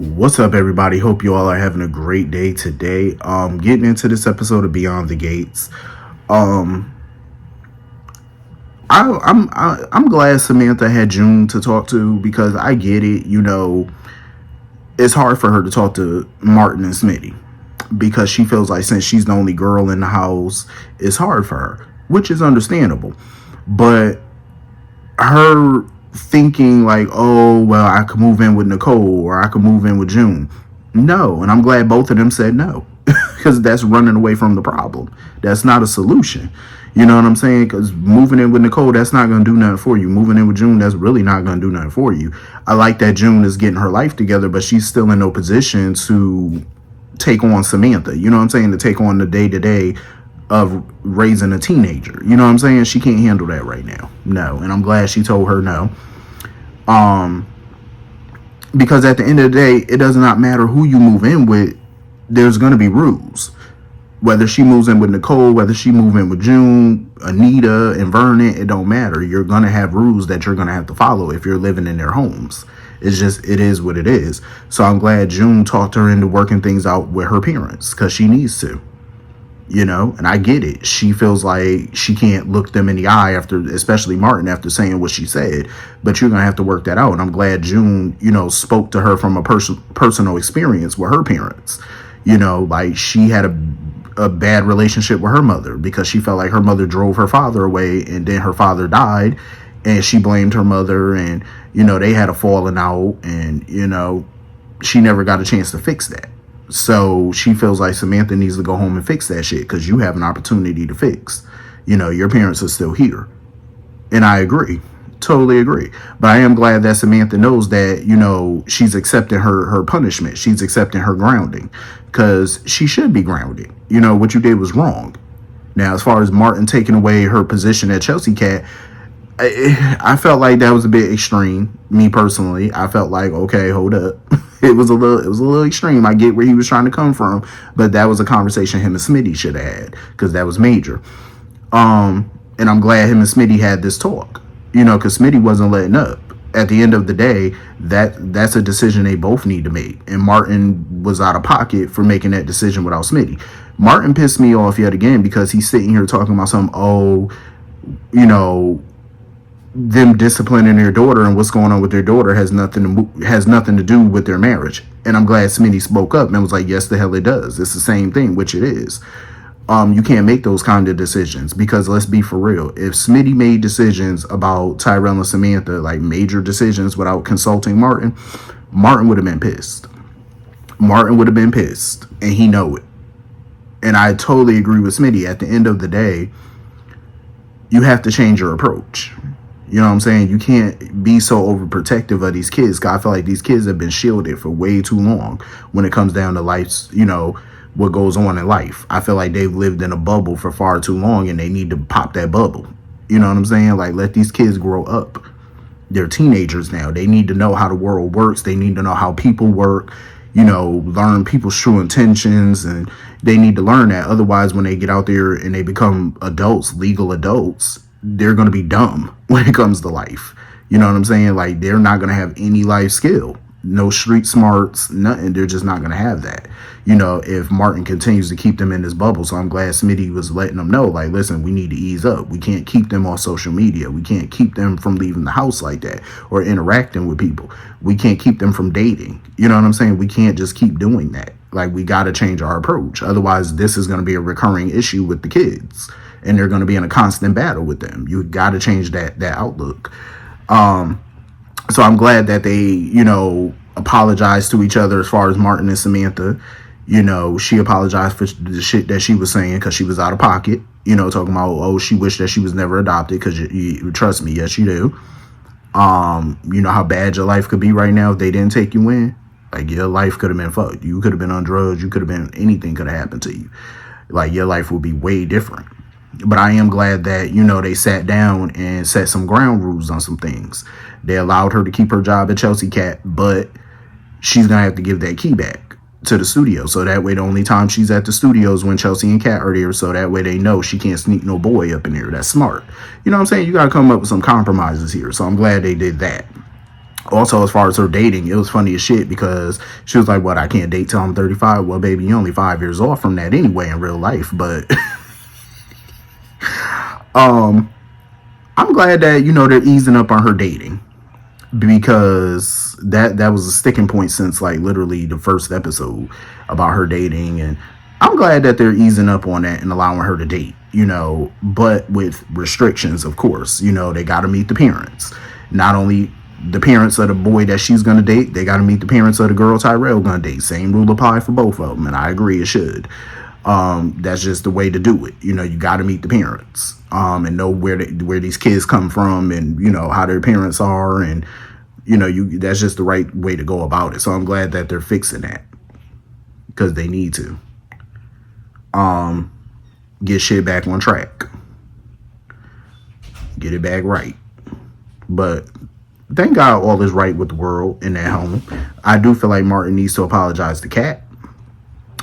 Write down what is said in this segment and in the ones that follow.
What's up, everybody? Hope you all are having a great day today. Getting into this episode of Beyond the Gates. Um, I'm glad Samantha had June to talk to because I get it. It's hard for her to talk to Martin and Smitty because she feels like since she's the only girl in the house, it's hard for her, which is understandable. But her thinking like, oh, well, I could move in with Nicole or I could move in with June. No. And I'm glad both of them said no because that's running away from the problem. That's not a solution. You know what I'm saying? Because moving in with Nicole, that's not going to do nothing for you. Moving in with June, that's really not going to do nothing for you. I like that June is getting her life together, but she's still in no position to take on Samantha. You know what I'm saying? To take on the day-to-day of raising a teenager. You know what I'm saying? She can't handle that right now. No. And I'm glad she told her no. Because at the end of the day, it does not matter who you move in with. There's going to be rules. Whether she moves in with Nicole, whether she moves in with June, Anita, and Vernon, it don't matter. You're going to have rules that you're going to have to follow if you're living in their homes. It is what it is. So I'm glad June talked her into working things out with her parents because she needs to. And I get it. She feels like she can't look them in the eye especially Martin, after saying what she said. But you're going to have to work that out. And I'm glad June, spoke to her from a personal experience with her parents. Like she had a bad relationship with her mother because she felt like her mother drove her father away and then her father died and she blamed her mother and, they had a falling out and, she never got a chance to fix that. So she feels like Samantha needs to go home and fix that shit because you have an opportunity to fix. Your parents are still here. And I agree. Totally agree. But I am glad that Samantha knows that, she's accepting her punishment. She's accepting her grounding because she should be grounded. What you did was wrong. Now, as far as Martin taking away her position at Chelsea Cat, I felt like that was a bit extreme. Me personally, I felt like, okay, hold up. It was a little extreme. I get where he was trying to come from, but that was a conversation him and Smitty should have had because that was major. And I'm glad him and Smitty had this talk, because Smitty wasn't letting up. At the end of the day, that's a decision they both need to make. And Martin was out of pocket for making that decision without Smitty. Martin pissed me off yet again because he's sitting here talking about them disciplining their daughter and what's going on with their daughter has nothing to do with their marriage. And I'm glad Smitty spoke up and was like, yes, the hell it does. It's the same thing, which it is. You can't make those kind of decisions because let's be for real. If Smitty made decisions about Tyrell and Samantha, like major decisions without consulting Martin would have been pissed. Martin would have been pissed and he know it. And I totally agree with Smitty. At the end of the day, you have to change your approach. You know what I'm saying? You can't be so overprotective of these kids. I feel like these kids have been shielded for way too long when it comes down to life's, what goes on in life. I feel like they've lived in a bubble for far too long and they need to pop that bubble. You know what I'm saying? Like, let these kids grow up. They're teenagers now. They need to know how the world works. They need to know how people work, learn people's true intentions, and they need to learn that. Otherwise, when they get out there and they become adults, legal adults, they're going to be dumb when it comes to life. You know what I'm saying? Like, they're not going to have any life skill, no street smarts, nothing. They're just not going to have that, if Martin continues to keep them in this bubble. So I'm glad Smitty was letting them know, like, listen, we need to ease up. We can't keep them on social media. We can't keep them from leaving the house like that or interacting with people. We can't keep them from dating. You know what I'm saying? We can't just keep doing that. Like, we got to change our approach. Otherwise, this is going to be a recurring issue with the kids. And they're going to be in a constant battle with them. You got to change that outlook. So I'm glad that they, apologized to each other as far as Martin and Samantha. She apologized for the shit that she was saying because she was out of pocket. Talking about, she wished that she was never adopted because you trust me. Yes, you do. You know how bad your life could be right now if they didn't take you in? Like, your life could have been fucked. You could have been on drugs. You could have been, anything could have happened to you. Like, your life would be way different. But I am glad that, they sat down and set some ground rules on some things. They allowed her to keep her job at Chelsea Cat, but she's going to have to give that key back to the studio. So that way the only time she's at the studio is when Chelsea and Cat are there. So that way they know she can't sneak no boy up in there. That's smart. You know what I'm saying? You got to come up with some compromises here. So I'm glad they did that. Also, as far as her dating, it was funny as shit because she was like, what, I can't date till I'm 35? Well, baby, you're only 5 years off from that anyway in real life. But I'm glad that, they're easing up on her dating, because that was a sticking point since like literally the first episode about her dating. And I'm glad that they're easing up on that and allowing her to date, but with restrictions, of course. They got to meet the parents. Not only the parents of the boy that she's going to date, they got to meet the parents of the girl Tyrell going to date. Same rule apply for both of them, and I agree it should. That's just the way to do it. You got to meet the parents, and know where these kids come from, and how their parents are, and that's just the right way to go about it. So I'm glad that they're fixing that, because they need to get shit back on track, get it back right. But thank God all is right with the world in that home. I do feel like Martin needs to apologize to Cat.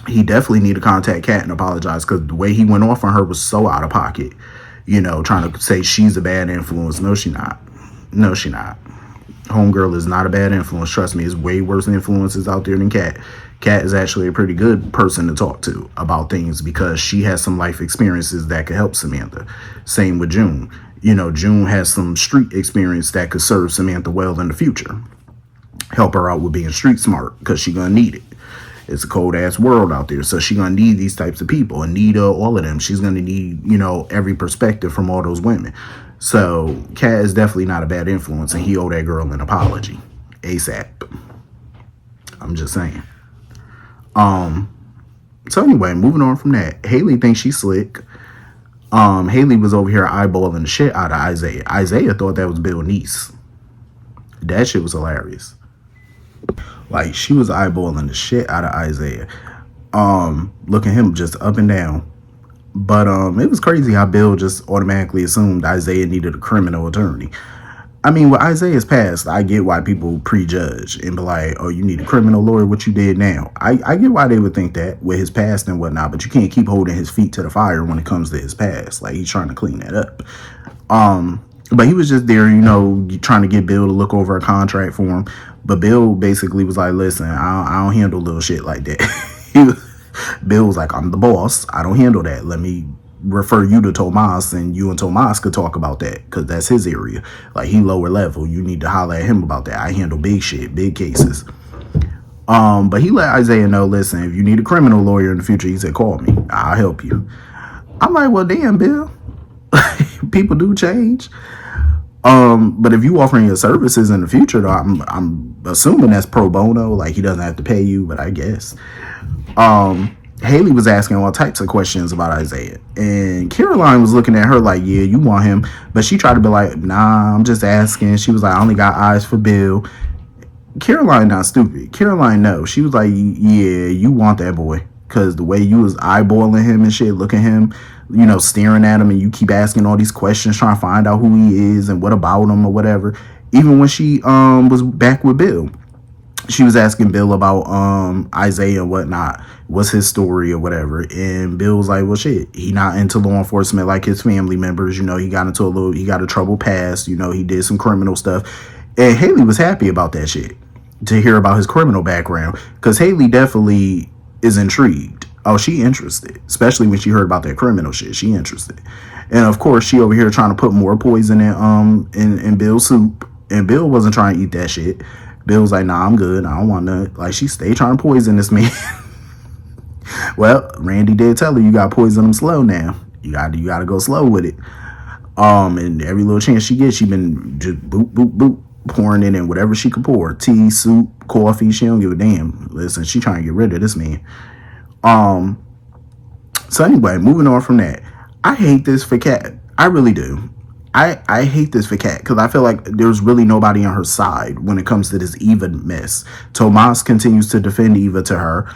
He definitely need to contact Cat and apologize, because the way he went off on her was so out of pocket. Trying to say she's a bad influence. No, she not. No, she not. Homegirl is not a bad influence. Trust me, there's way worse influences out there than Cat. Cat is actually a pretty good person to talk to about things, because she has some life experiences that could help Samantha. Same with June. June has some street experience that could serve Samantha well in the future. Help her out with being street smart, because she's going to need it. It's a cold ass world out there, so she's gonna need these types of people. Anita, all of them. She's gonna need, every perspective from all those women. So Cat is definitely not a bad influence, and he owe that girl an apology ASAP. I'm just saying. So anyway, moving on from that, Haley thinks she's slick. Haley was over here eyeballing the shit out of Isaiah. Isaiah thought that was Bill's niece. That shit was hilarious. Like, she was eyeballing the shit out of Isaiah. Looking him just up and down. But it was crazy how Bill just automatically assumed Isaiah needed a criminal attorney. I mean, with Isaiah's past, I get why people prejudge and be like, oh, you need a criminal lawyer, what you did now. I get why they would think that with his past and whatnot, but you can't keep holding his feet to the fire when it comes to his past. Like, he's trying to clean that up. But he was just there, trying to get Bill to look over a contract for him. But Bill basically was like, listen, I don't handle little shit like that. Bill was like, I'm the boss. I don't handle that. Let me refer you to Tomas, and you and Tomas could talk about that, because that's his area. Like, he lower level. You need to holler at him about that. I handle big shit, big cases. But he let Isaiah know, listen, if you need a criminal lawyer in the future, he said, call me. I'll help you. I'm like, well, damn, Bill. People do change. But if you offering your services in the future, though, I'm assuming that's pro bono. Like, he doesn't have to pay you, but I guess. Haley was asking all types of questions about Isaiah, and Caroline was looking at her like, yeah, you want him, but she tried to be like, nah, I'm just asking. She was like, I only got eyes for Bill. Caroline not stupid. Caroline knows. She was like, yeah, you want that boy, because the way you was eyeballing him and shit, looking him, staring at him, and you keep asking all these questions, trying to find out who he is and what about him or whatever. Even when she was back with Bill, she was asking Bill about Isaiah and whatnot, what's his story or whatever. And Bill was like, well, shit, he not into law enforcement like his family members. He got a troubled past. He did some criminal stuff. And Haley was happy about that shit, to hear about his criminal background, because Haley definitely is intrigued. Oh, she interested, especially when she heard about that criminal shit. She interested. And of course, she over here trying to put more poison in Bill's soup. And Bill wasn't trying to eat that shit. Bill was like, nah, I'm good. I don't want none. Like, she stayed trying to poison this man. Well, Randy did tell her, you got to poison him slow now. You got to go slow with it. And every little chance she gets, she been just boop, boop, boop, pouring it in whatever she could pour. Tea, soup, coffee. She don't give a damn. Listen, she trying to get rid of this man. So anyway, moving on from that. I hate this for Cat. I really do. I hate this for Cat, because I feel like there's really nobody on her side when it comes to this Eva mess. Tomas continues to defend Eva to her.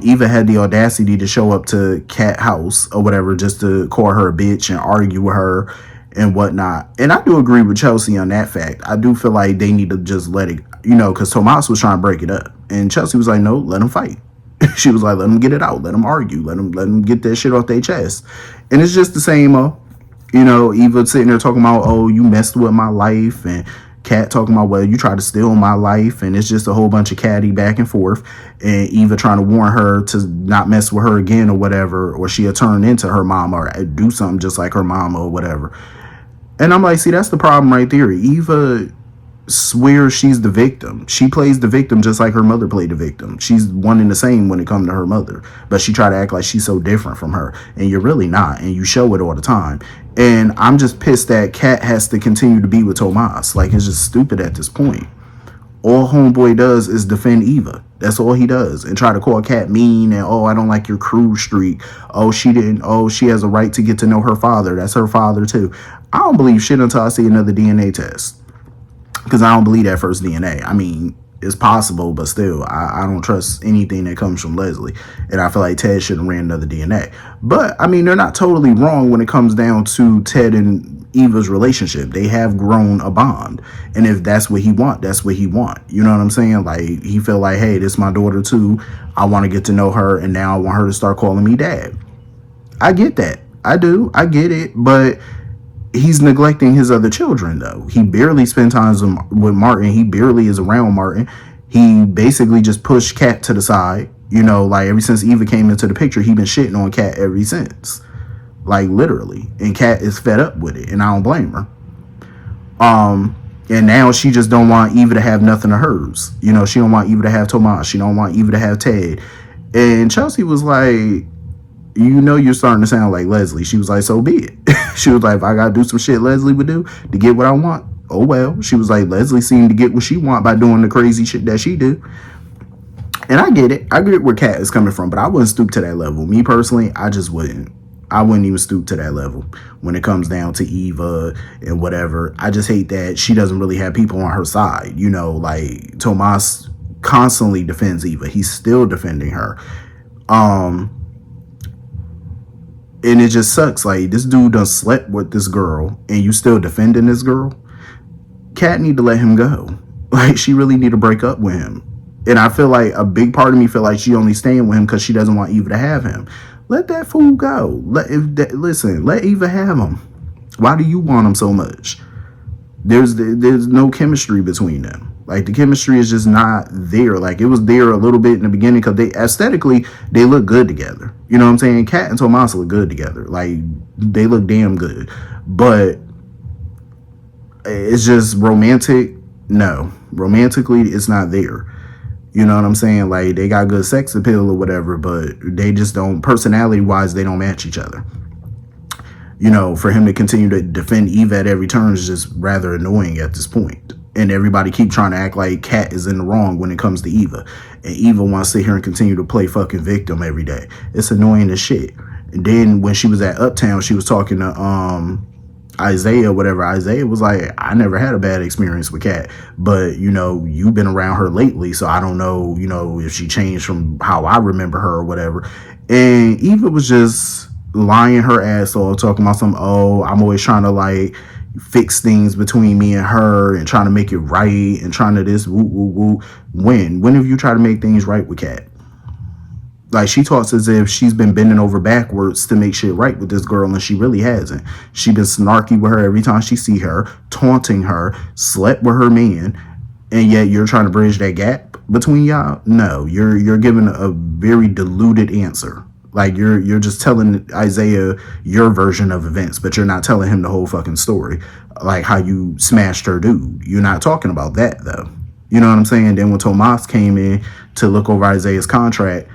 Eva had the audacity to show up to Cat house or whatever just to call her a bitch and argue with her and whatnot. And I do agree with Chelsea on that fact. I do feel like they need to just let it, because Tomas was trying to break it up. And Chelsea was like, no, let them fight. She was like, let them get it out. Let them argue. Let them get that shit off their chest. And it's just the same, Eva sitting there talking about, oh, you messed with my life, and Cat talking about, well, you try to steal my life, and it's just a whole bunch of catty back and forth, and Eva trying to warn her to not mess with her again or whatever, or she'll turn into her mama or do something just like her mama or whatever. And I'm like, see, that's the problem right there. Eva swears she's the victim. She plays the victim just like her mother played the victim. She's one and the same when it comes to her mother, but she try to act like she's so different from her, and you're really not, and you show it all the time. And I'm just pissed that Cat has to continue to be with Tomas. Like, it's just stupid at this point. All homeboy does is defend Eva. That's all he does, and try to call Cat mean, and I don't like your cruise streak. She has a right to get to know her father. That's her father too. I don't believe shit until I see another DNA test, because I don't believe that first DNA. I mean, it's possible, but still, I don't trust anything that comes from Leslie. And I feel like Ted should have ran another DNA. But, I mean, they're not totally wrong when it comes down to Ted and Eva's relationship. They have grown a bond. And if that's what he want, that's what he want. You know what I'm saying? Like, he feel like, hey, this is my daughter too. I want to get to know her, and now I want her to start calling me dad. I get that. I do. I get it. But he's neglecting his other children, though. He barely spends time with Martin. He barely is around Martin. He basically just pushed Cat to the side. You know, like, ever since Eva came into the picture, he been shitting on Cat ever since. Like, literally. And Cat is fed up with it, and I don't blame her. And now she just don't want Eva to have nothing of hers. You know, she don't want Eva to have Tomas. She don't want Eva to have Ted. And Chelsea was like, you know, you're starting to sound like Leslie. She was like, so be it. She was like, if I gotta do some shit Leslie would do to get what I want, oh well. She was like, Leslie seemed to get what she want by doing the crazy shit that she do. And I get it. I get where Cat is coming from, but I wouldn't stoop to that level. Me personally, I just wouldn't. I wouldn't even stoop to that level when it comes down to Eva and whatever. I just hate that she doesn't really have people on her side. You know, like, Tomas constantly defends Eva. He's still defending her. And it just sucks. Like, this dude done slept with this girl, and you still defending this girl? Cat need to let him go. Like, she really need to break up with him. And I feel like a big part of me feel like she only staying with him because she doesn't want Eva to have him. Let that fool go. Let Eva have him. Why do you want him so much? There's no chemistry between them. Like, the chemistry is just not there. Like, it was there a little bit in the beginning because they aesthetically, they look good together. You know what I'm saying? Cat and Tomas look good together. Like, they look damn good. But it's just romantic. No. Romantically, it's not there. You know what I'm saying? Like, they got good sex appeal or whatever, but they just don't, personality-wise, they don't match each other. You know, for him to continue to defend Eva at every turn is just rather annoying at this point. And everybody keep trying to act like Cat is in the wrong when it comes to Eva. And Eva wants to sit here and continue to play fucking victim every day. It's annoying as shit. And then when she was at Uptown, she was talking to Isaiah, whatever. Isaiah was like, I never had a bad experience with Cat. But, you know, you've been around her lately, so I don't know, you know, if she changed from how I remember her or whatever. And Eva was just lying her ass off, talking about some, I'm always trying to, like, fix things between me and her and trying to make it right and trying to this woo woo woo. When have you tried to make things right with Cat? Like, she talks as if she's been bending over backwards to make shit right with this girl, and she really hasn't. She been snarky with her every time she see her, taunting her, slept with her man, and yet you're trying to bridge that gap between y'all? No, you're giving a very diluted answer. Like, you're just telling Isaiah your version of events, but you're not telling him the whole fucking story. Like, how you smashed her dude. You're not talking about that, though. You know what I'm saying? Then when Tomas came in to look over Isaiah's contract,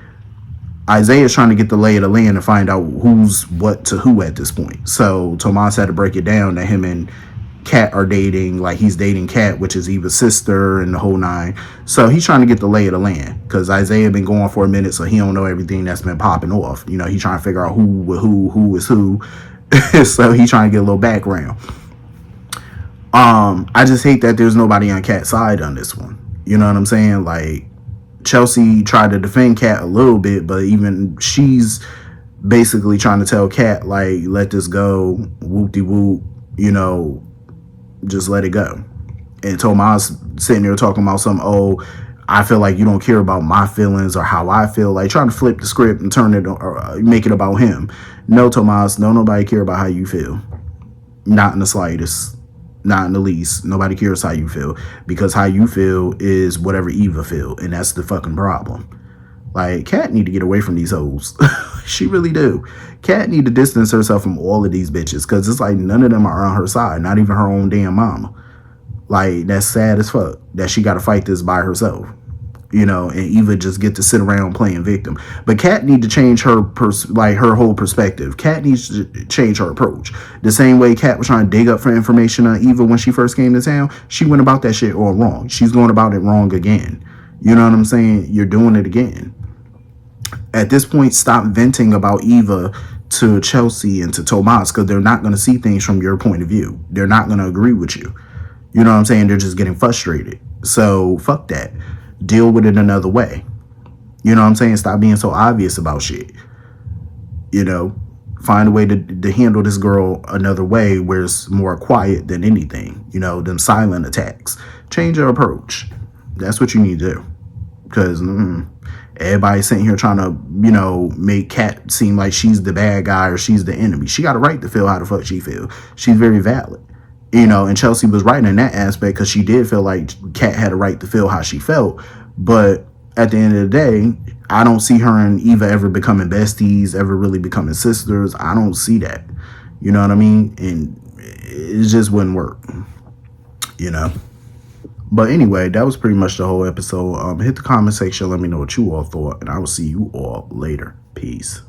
Isaiah's trying to get the lay of the land and find out who's what to who at this point. So Tomas had to break it down that him and Cat are dating, like he's dating Cat, which is Eva's sister, and the whole nine. So he's trying to get the lay of the land because Isaiah been going for a minute, so he don't know everything that's been popping off. You know, he's trying to figure out who is who. So he's trying to get a little background. I just hate that there's nobody on Cat's side on this one. You know what I'm saying? Like, Chelsea tried to defend Cat a little bit, but even she's basically trying to tell Cat, like, let this go, whoop-de-whoop, you know, just let it go. And Tomas sitting there talking about some, I feel like you don't care about my feelings or how I feel, like trying to flip the script and turn it or make it about him. No, Tomas, don't nobody care about how you feel. Not in the slightest. Not in the least. Nobody cares how you feel, because how you feel is whatever Eva feel, and that's the fucking problem. Like, Cat need to get away from these hoes. She really do. Cat need to distance herself from all of these bitches, because it's like none of them are on her side, not even her own damn mama. Like, that's sad as fuck that she got to fight this by herself. And Eva just get to sit around playing victim. But Kat need to change her her whole perspective. Kat needs to change her approach. The same way Kat was trying to dig up for information on Eva when she first came to town, she went about that shit all wrong. She's going about it wrong again. You know what I'm saying? You're doing it again. At this point, stop venting about Eva to Chelsea and to Tomas, because they're not going to see things from your point of view. They're not going to agree with you. You know what I'm saying? They're just getting frustrated. So fuck that. Deal with it another way. You know what I'm saying? Stop being so obvious about shit. Find a way to handle this girl another way where it's more quiet than anything. Them silent attacks. Change your approach. That's what you need to do. Because everybody's sitting here trying to, make Kat seem like she's the bad guy or she's the enemy. She got a right to feel how the fuck she feel. She's very valid. And Chelsea was right in that aspect, because she did feel like Kat had a right to feel how she felt. But at the end of the day, I don't see her and Eva ever becoming besties, ever really becoming sisters. I don't see that. You know what I mean? And it just wouldn't work. But anyway, that was pretty much the whole episode. Hit the comment section. Let me know what you all thought. And I will see you all later. Peace.